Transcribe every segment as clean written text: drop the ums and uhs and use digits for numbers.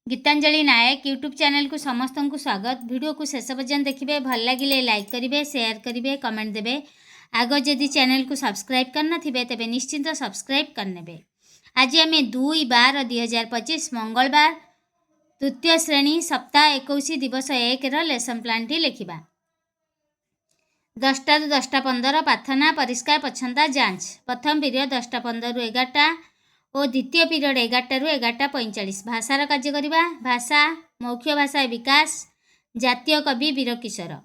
गीतांजलि नायक YouTube channel को समस्त को स्वागत। वीडियो को शेष पर्यंत देखिए, भल लगे लाइक करेंगे, शेयर करेंगे, कमेंट देवे। आग जदि चैनल को सब्सक्राइब करना तेज निश्चिंत सब्सक्राइब करने। आज आम 2/12/2025 मंगलवार तृतीय श्रेणी सप्ताह 21 दिवस 1 लेसन प्लान टी लिखा। 10टा ରୁ 10ଟା 15 प्रार्थना परिष्कार पछंदा जांच। प्रथम पीरियड 10टा 15 ରୁ 11टा और द्वितीय पीरियड 11टा ରୁ 11टा 45। भाषार कार्य करवा। भाषा मौखिक भाषा विकास जातीय कवि वीरकिशोर।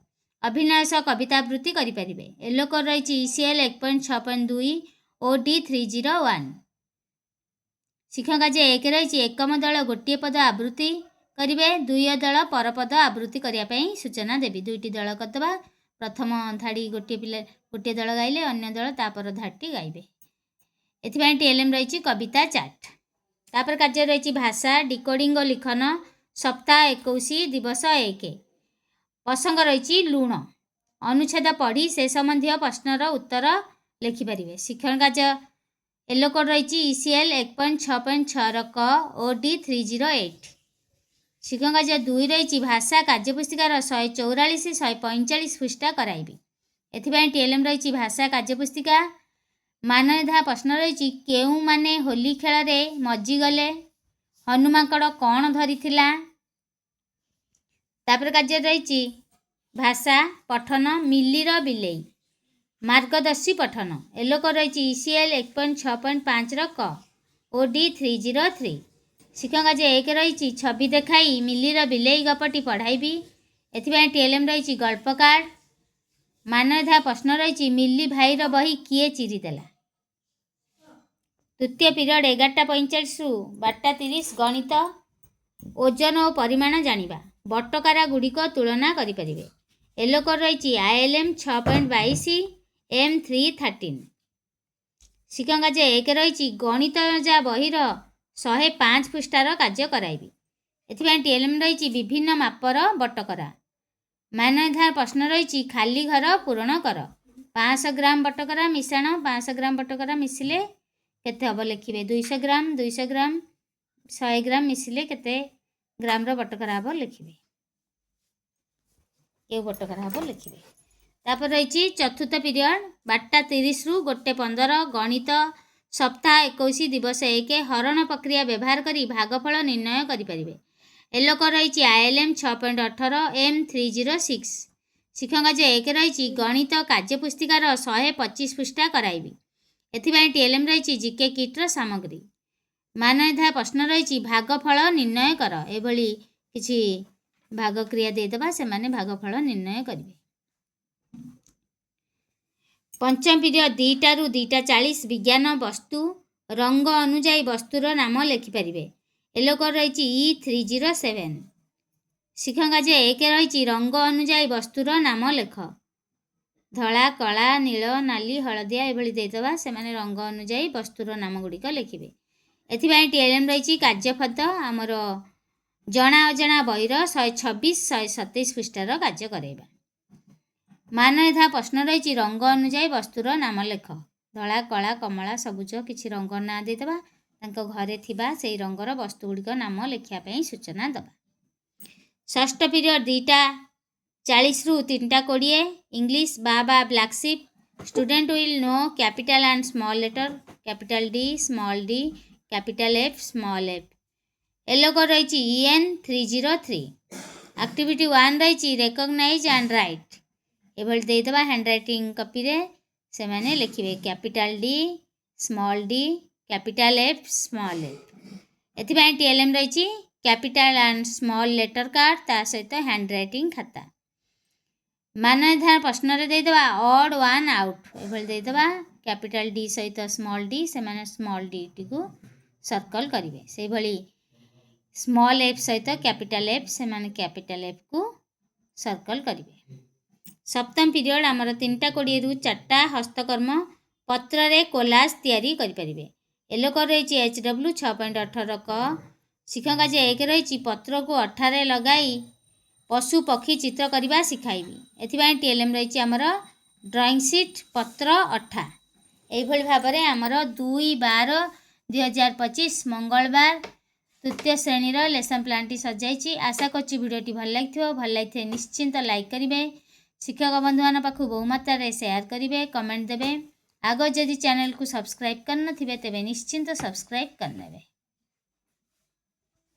अभिनय सह कविता आवृत्ति करें। येलो कोड रही ECL 1.6.2 OD 301। शिक्षक कार्य 1 रही एकम दल गोटे पद आवृत्ति करेंगे। 2 दल परपद आवृत्ति करने सूचना देवी। 2टी दल करदे। प्रथम धाड़ी गोटे दल गाइले, अन्य दल तापर धाड़ी गाइबे। एथिपाई TLM रही कविता चार्ट। तापर कार्य रही भाषा डिकोडिंग और लिखन सप्ताह 21 दिवस 1। प्रसंग रही लुण। अनुच्छेद पढ़ी से संबंधी प्रश्नर उत्तर लिखिपारे। शिक्षण कार्य येलो कोड रही ECL 1.6.6 क OD 308। शिक्षण कार्य 2 रही भाषा कार्यपुस्तिकार 144-145 पृष्ठा कराइबी। एथिपाई TLM रही भाषा कार्यपुस्तिका। मानधा प्रश्न रही केउ माने होली खेल रे मजिगले, हनुमाकड़ कौन धरी थिला। तापर कार्य रही भाषा पठन मिलीर बिलेई मार्गदर्शी पठन। येलो कोड रही ECL 1.6.5 क OD 303। शिक्षण कार्य 1 रही छवि देखाई मिलीर बिलेई गपटी पढ़ाइबी। एथिपाई TLM रही गल्प कार्ड। मानधा प्रश्न रही मिली भाईर बही किए चिरीदेला। तृतीय पीरियड 11टा 45 ରୁ 12टा 30 गणित ओजन और परिमाण जानिबा। बटकारा गुड़िक तुलना करें। येलो कोड रही ILM 6.22 M 313। शिक्षण कार्य 1 रही गणित जा बहीर 105 पृष्ठार कार्य कराइबी। एथिपाई TLM रही विभिन्न मापर बटकरा। मानधार प्रश्न रही खाली घर पूरण कर। 500 ग्राम बटकरा मिश्रण 500 ग्राम बटकरा मिसिले केते हम लिखिए। 200 ग्राम 200 ग्राम 100 ग्राम मिसिले केते ग्राम रो बटकरा हम लिखिए। ये बटकरा हम लिखिए। तापर रही चतुर्थ पीरियड 12टा 30 ରୁ 1:15 गणित सप्ताह 21 दिवस 1 हरण प्रक्रिया व्यवहार करी भागफल निर्णय करें। येलो कोड रही ILM 6.18 M 306। शिक्षण कार्य 1 रही गणित कार्यपुस्तिकार 125 पृष्ठा कराइबी। एथिपाई TLM रही जीके किट्र सामग्री। मानधा प्रश्न रही भागफल निर्णय कर। एभली किछि भाग क्रिया देदेबा से माने भागफल निर्णय करेंगे। पंचम पीरियड 2टा ରୁ 2:40 विज्ञान वस्तु रंग अनुजाई वस्तुर नाम लिखिपारे। येलो कोड रही E307। शिक्षण कार्य 1 रही रंग अनुजाई वस्तुर नाम लेख। धला कला नील नाली हलदिया एभली देदेबा से माने रंग अनुजाई वस्तुर नाम गुड़िक लिखिए। एथिपाई TLM रही कार्यफद आमर जना अजना बहीर 126-127 पृष्ठार कार्य कराइबा। मानधा प्रश्न रही रंग अनुजाई वस्तुर नाम लेख। धला कला कमला सबुज किछि रंग ना देदेबा। तांको घरे थिबा सेई रंगर वस्तु गुड़िक नाम लिखिया सूचना दबा। षष्ठ पीरियड 2टा 40 ରୁ 3टा 20 English baa baa black sheep. Student will know capital and small letter capital D small d capital F small f। Yellow code रही EN 303। एक्टिविटी 1 रही रिकॉग्नाइज एंड राइट। एभली देदेबा हैंड राइटिंग कॉपी रे से माने लिखिबे capital D small d capital F small f। एथिपाई TLM रही capital and small letter card ता सहित हैंड राइटिंग खाता। मानधार प्रश्न रे देदेबा ऑड 1 आउट। एभली देदेबा कैपिटल D सहित स्मॉल d से माने स्मॉल d टी को सर्कल करेंगे। से भली स्मॉल f सहित कैपिटल F से माने कैपिटल F को सर्कल करेंगे। सप्तम पीरियड आमर 3टा 20 ରୁ 4टा हस्तकर्म पत्र रे कोलाज तैयारी करें। येलो कोड रही HW 6.18 क। शिक्षण कार्य 1 रही पत्र को अठारे लगाई पशु पक्षी चित्र करने शिखाइबी। एथिपाई TLM रही आमर ड्राइंग सीट पत्र अठा। यही भाव में आमर 2/12/2025 मंगलवार तृतीय श्रेणी लेसन प्लान सजाई। आशा कर भिडियोटी भल लगे निश्चिंत लाइक करेंगे, शिक्षक बंधु मान पाखु बहु मात्रा शेयर करेंगे, कमेंट देवे। आग जदि चैनल को सब्सक्राइब करन तेबे निश्चिंत सब्सक्राइब करने।